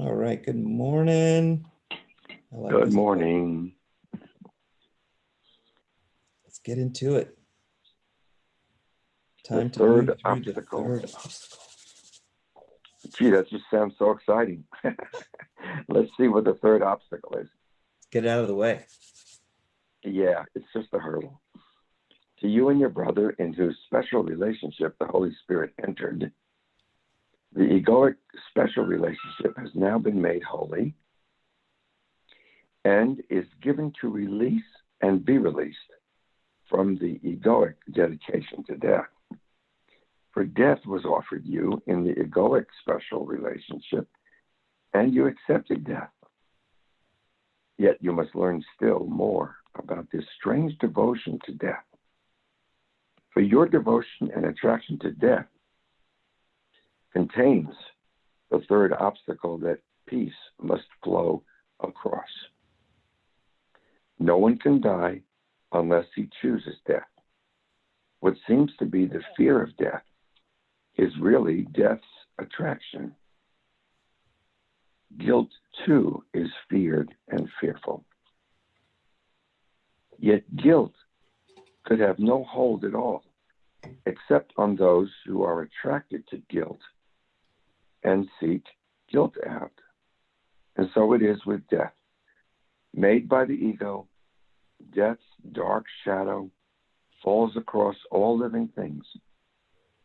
All right, good morning. Good morning. Let's get into it. Time to third move through obstacle. the third obstacle. Gee, that just sounds so exciting. Let's see what the third obstacle is. Let's get it out of the way. Yeah, it's just a hurdle. To you and your brother, in whose special relationship the Holy Spirit entered, the egoic special relationship has now been made holy and is given to release and be released from the egoic dedication to death. For death was offered you in the egoic special relationship, and you accepted death. Yet you must learn still more about this strange devotion to death. For your devotion and attraction to death contains the third obstacle that peace must flow across. No one can die unless he chooses death. What seems to be the fear of death is really death's attraction. Guilt, too, is feared and fearful. Yet guilt could have no hold at all, except on those who are attracted to guilt and seek guilt out. And so it is with death. Made by the ego, death's dark shadow falls across all living things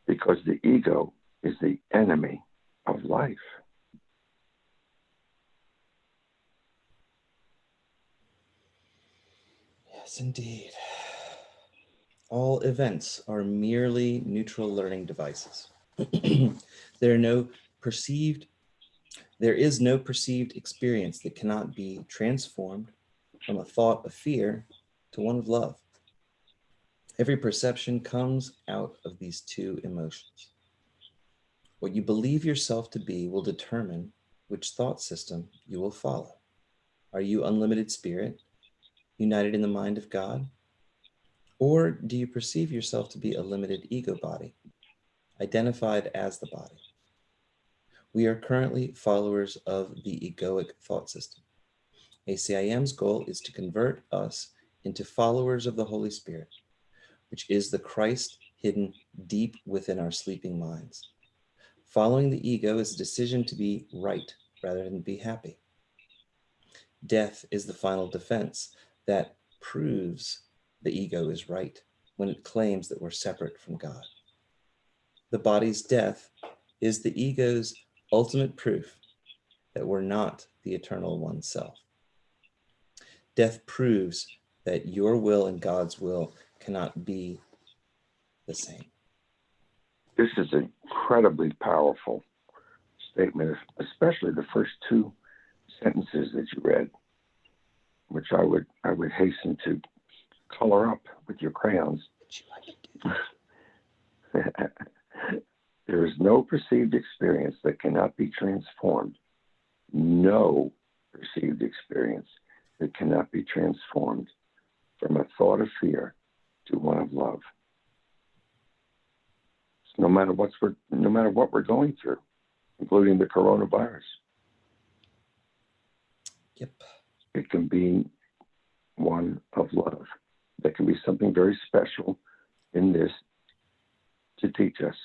because the ego is the enemy of life. Yes, indeed. All events are merely neutral learning devices. There is no perceived experience that cannot be transformed from a thought of fear to one of love. Every perception comes out of these two emotions. What you believe yourself to be will determine which thought system you will follow. Are you unlimited spirit, united in the mind of God? Or do you perceive yourself to be a limited ego body, identified as the body? We are currently followers of the egoic thought system. ACIM's goal is to convert us into followers of the Holy Spirit, which is the Christ hidden deep within our sleeping minds. Following the ego is a decision to be right rather than be happy. Death is the final defense that proves the ego is right when it claims that we're separate from God. The body's death is the ego's ultimate proof that we're not the eternal one self. Death proves that your will and God's will cannot be the same. This is an incredibly powerful statement, especially the first two sentences that you read, which I would hasten to color up with your crayons. Would you like to do? There is no perceived experience that cannot be transformed. No perceived experience that cannot be transformed from a thought of fear to one of love. So no matter what we're going through, including the coronavirus, Yep. it can be one of love. There can be something very special in this to teach us,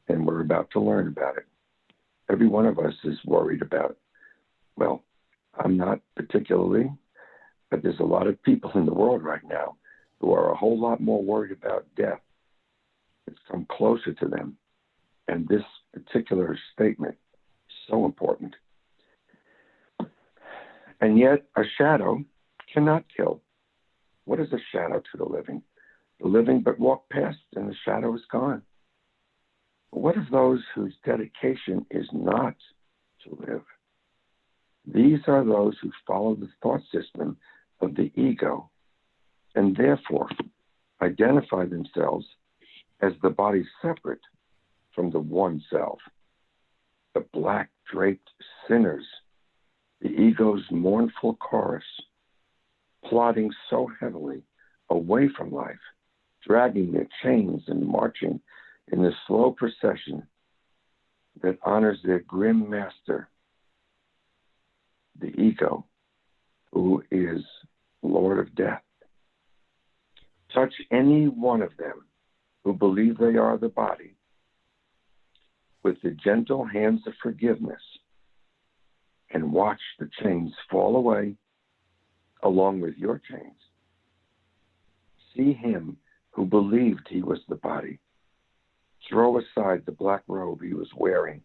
and we're about to learn about it. Every one of us is worried about, well, I'm not particularly, but there's a lot of people in the world right now who are a whole lot more worried about death. It's come closer to them. And this particular statement is so important. And yet a shadow cannot kill. What is a shadow to the living? The living but walk past and the shadow is gone. What of those whose dedication is not to live? These are those who follow the thought system of the ego and therefore identify themselves as the body separate from the one self. The black-draped sinners, the ego's mournful chorus, plodding so heavily away from life, dragging their chains and marching in the slow procession that honors their grim master, the ego, who is Lord of death. Touch any one of them who believe they are the body with the gentle hands of forgiveness, and watch the chains fall away along with your chains. See him who believed he was the body throw aside the black robe he was wearing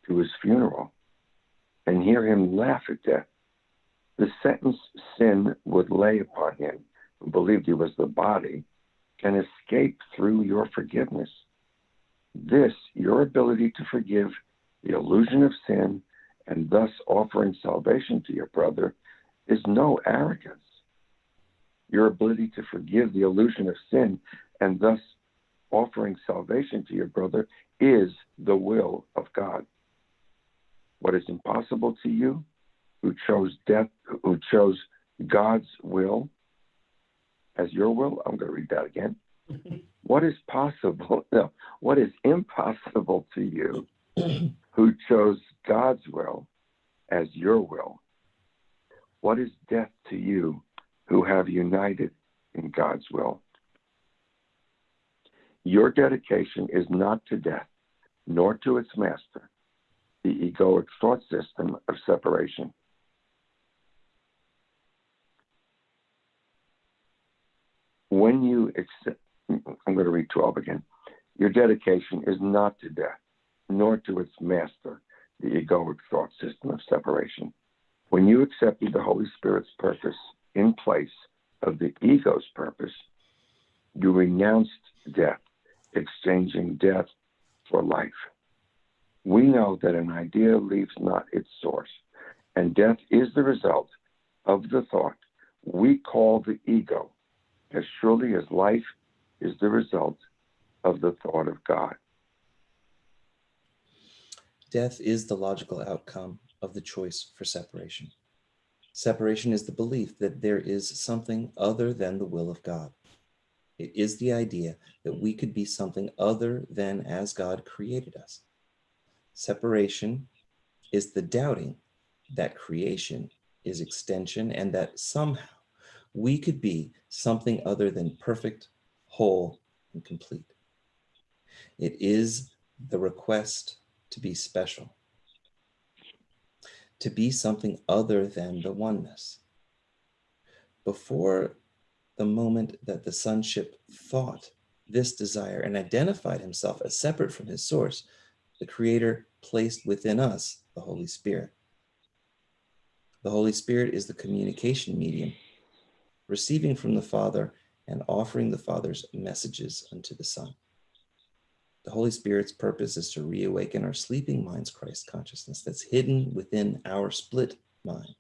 to his funeral, and hear him laugh at death. The sentence sin would lay upon him who believed he was the body can escape through your forgiveness. This, your ability to forgive the illusion of sin and thus offering salvation to your brother, is no arrogance. Your ability to forgive the illusion of sin and thus offering salvation to your brother is the will of God. What is impossible to you, who chose death, who chose God's will as your will? I'm going to read that again. What is possible? No, what is impossible to you, who chose God's will as your will? What is death to you, who have united in God's will? Your dedication is not to death, nor to its master, the egoic thought system of separation. When you accept, I'm going to read 12 again. Your dedication is not to death, nor to its master, the egoic thought system of separation. When you accepted the Holy Spirit's purpose in place of the ego's purpose, you renounced death, exchanging death for life. We know that an idea leaves not its source, and death is the result of the thought we call the ego, as surely as life is the result of the thought of God. Death is the logical outcome of the choice for separation. Separation is the belief that there is something other than the will of God. It is the idea that we could be something other than as God created us. Separation is the doubting that creation is extension and that somehow we could be something other than perfect, whole, and complete. It is the request to be special, to be something other than the oneness. Before the moment that the sonship thought this desire and identified himself as separate from his source, the Creator placed within us the Holy Spirit. The Holy Spirit is the communication medium, receiving from the Father and offering the Father's messages unto the Son. The Holy Spirit's purpose is to reawaken our sleeping mind's Christ consciousness that's hidden within our split mind.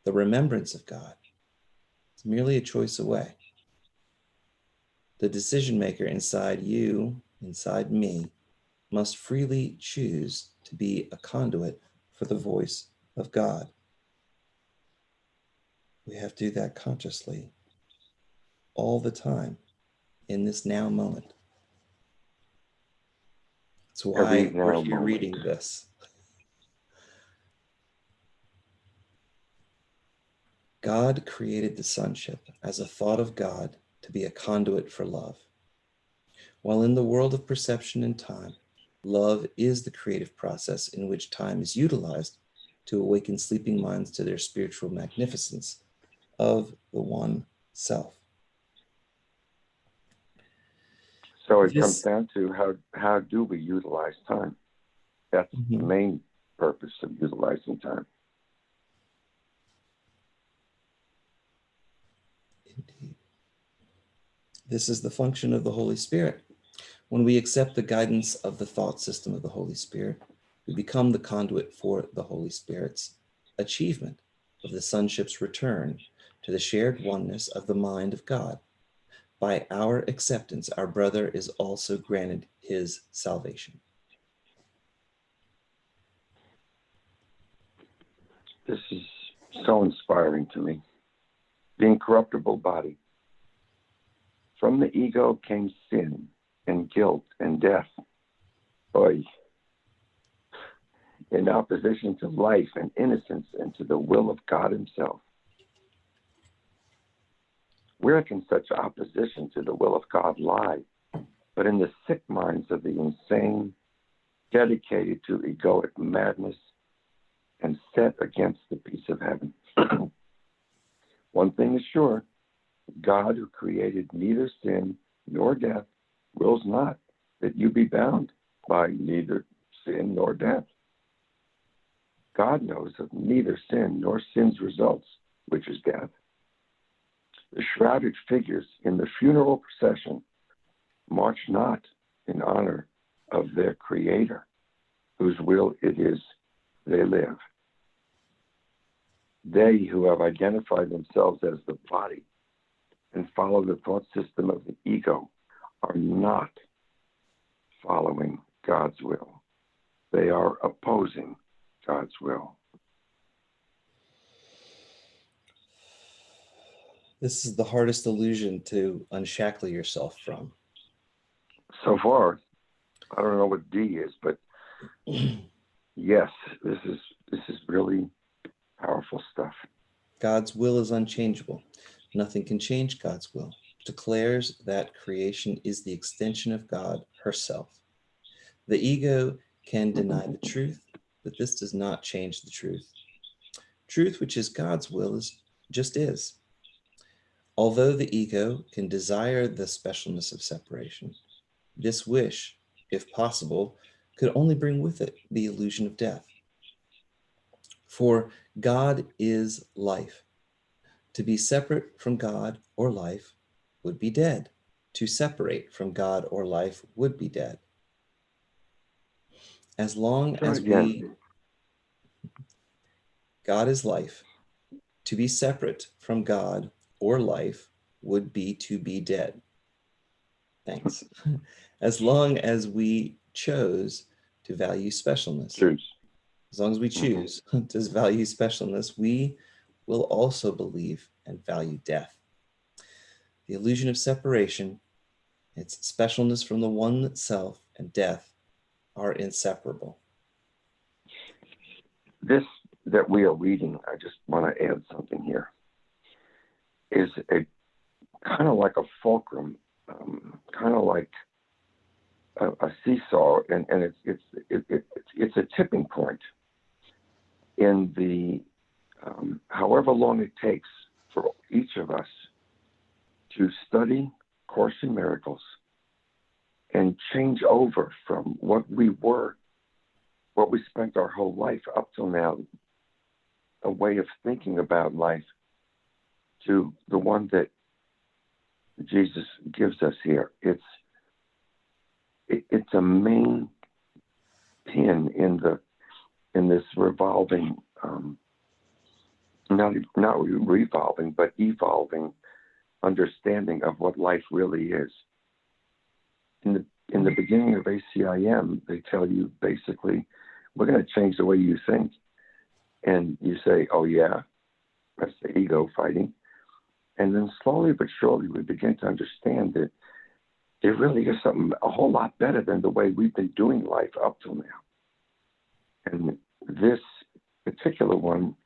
The remembrance of God is merely a choice away. The decision maker inside you, inside me, must freely choose to be a conduit for the voice of God. We have to do that consciously all the time in this now moment. That's why we're here reading this. God created the sonship as a thought of God to be a conduit for love. While in the world of perception and time, love is the creative process in which time is utilized to awaken sleeping minds to their spiritual magnificence of the one self. So it comes down to how do we utilize time? That's the main purpose of utilizing time. Indeed. This is the function of the Holy Spirit. When we accept the guidance of the thought system of the Holy Spirit, we become the conduit for the Holy Spirit's achievement of the sonship's return to the shared oneness of the mind of God. By our acceptance, our brother is also granted his salvation. This is so inspiring to me. The incorruptible body. From the ego came sin and guilt and death. Oy. in opposition to life and innocence and to the will of God himself. Where can such opposition to the will of God lie but in the sick minds of the insane, dedicated to egoic madness and set against the peace of heaven? One thing is sure, God, who created neither sin nor death, wills not that you be bound by neither sin nor death. God knows of neither sin nor sin's results, which is death. The shrouded figures in the funeral procession march not in honor of their Creator, whose will it is they live. They who have identified themselves as the body and follow the thought system of the ego are not following God's will. They are opposing God's will. This is the hardest illusion to unshackle yourself from. So far, I don't know what D is, but yes, this is really powerful stuff. God's will is unchangeable. Nothing can change God's will. It declares that creation is the extension of God herself. The ego can deny the truth, but this does not change the truth. Truth, which is God's will, just is. Although the ego can desire the specialness of separation, this wish, if possible, could only bring with it the illusion of death. For God is life. To be separate from God or life would be dead. To separate from God or life would be dead. As long as God is life. To be separate from God or life would be to be dead. Thanks. As long as we chose to value specialness. As long as we choose to value specialness, we will also believe and value death. The illusion of separation, its specialness from the one self, and death are inseparable. This that we are reading, I just want to add something here, is a kind of like a fulcrum, kind of like a seesaw, and it's a tipping point in the however long it takes for each of us to study Course in Miracles and change over from what we were, what we spent our whole life up till now, a way of thinking about life, to the one that Jesus gives us here. It's a main pin in this revolving, not revolving, but evolving understanding of what life really is. In the beginning of ACIM, they tell you basically, we're going to change the way you think. And you say, oh yeah, that's the ego fighting. And then slowly but surely we begin to understand that there really is something a whole lot better than the way we've been doing life up till now. And this particular one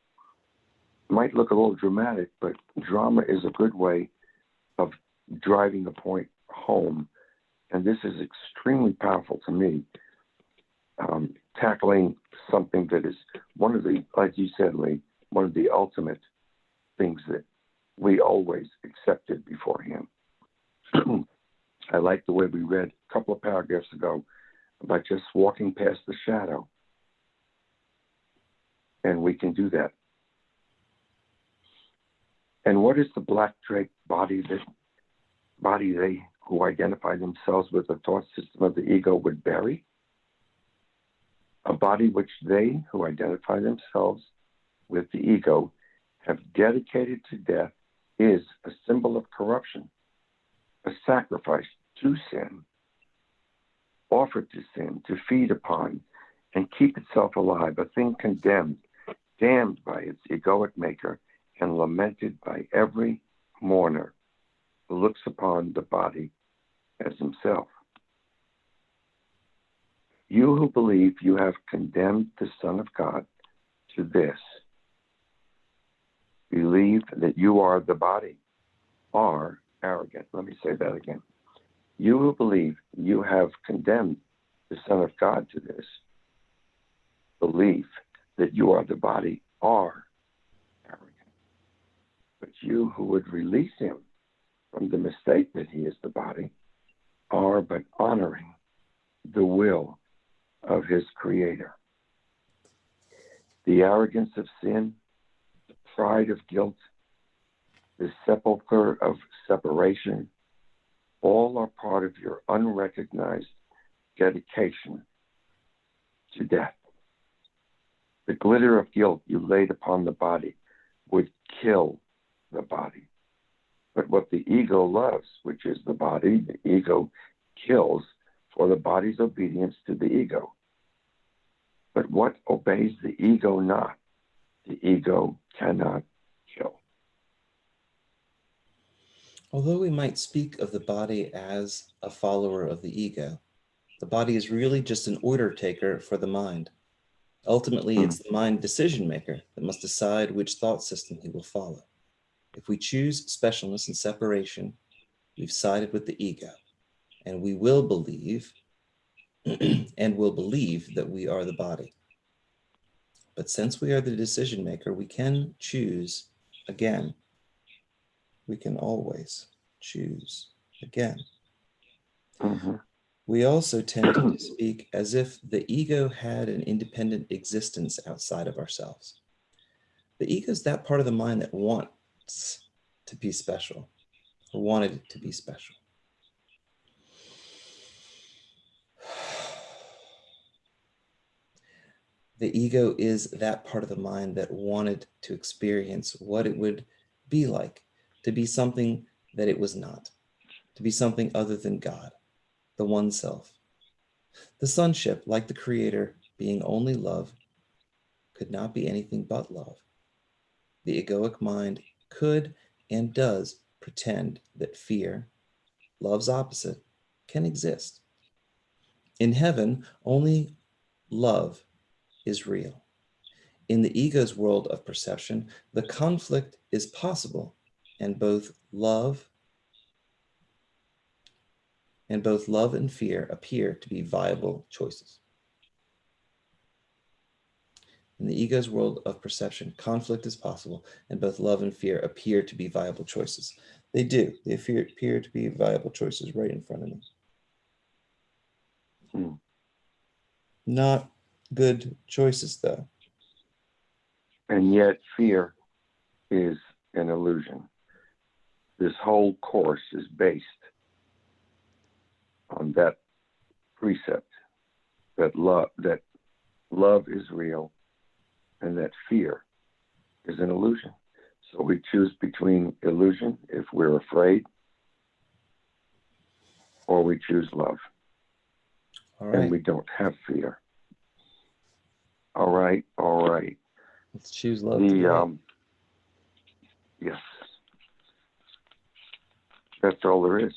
might look a little dramatic, but drama is a good way of driving the point home. And this is extremely powerful to me, tackling something that is one of the, like you said, Lee, one of the ultimate things that we always accepted beforehand. I like the way we read a couple of paragraphs ago about just walking past the shadow. And we can do that. And what is the black draped body they who identify themselves with the thought system of the ego would bury? A body which they who identify themselves with the ego have dedicated to death is a symbol of corruption, a sacrifice to sin, offered to sin, to feed upon and keep itself alive, a thing condemned, damned by its egoic maker, and lamented by every mourner who looks upon the body as himself. You who believe you have condemned the Son of God to this, believe that you are the body, are arrogant. Let me say that again. You who believe you have condemned the Son of God to this, believe that you are the body, are arrogant. But you who would release him from the mistake that he is the body, are but honoring the will of his Creator. The arrogance of sin, the pride of guilt, the sepulcher of separation, all are part of your unrecognized dedication to death. The glitter of guilt you laid upon the body would kill the body. But what the ego loves, which is the body, the ego kills for the body's obedience to the ego. But what obeys the ego not, the ego cannot kill. Although we might speak of the body as a follower of the ego, the body is really just an order taker for the mind. Ultimately, it's the mind decision maker that must decide which thought system he will follow. If we choose specialness and separation, we've sided with the ego, and we will believe that we are the body. But since we are the decision maker, we can choose again. We can always choose again. Mm-hmm. We also tend to speak as if the ego had an independent existence outside of ourselves. The ego is that part of the mind that wants to be special, or wanted it to be special. The ego is that part of the mind that wanted to experience what it would be like to be something that it was not, to be something other than God, the one self. The sonship, like the Creator, being only love, could not be anything but love. The egoic mind could and does pretend that fear, love's opposite, can exist. In heaven, only love is real. In the ego's world of perception, the conflict is possible, and both love and fear appear to be viable choices. In the ego's world of perception, conflict is possible, and both love and fear appear to be viable choices. They do. They appear to be viable choices right in front of me. Not good choices, though. And yet fear is an illusion. This whole course is based on that precept that love is real and that fear is an illusion. So we choose between illusion if we're afraid, or we choose love. All right. And we don't have fear. All right. Let's choose love today. Yes. That's all there is.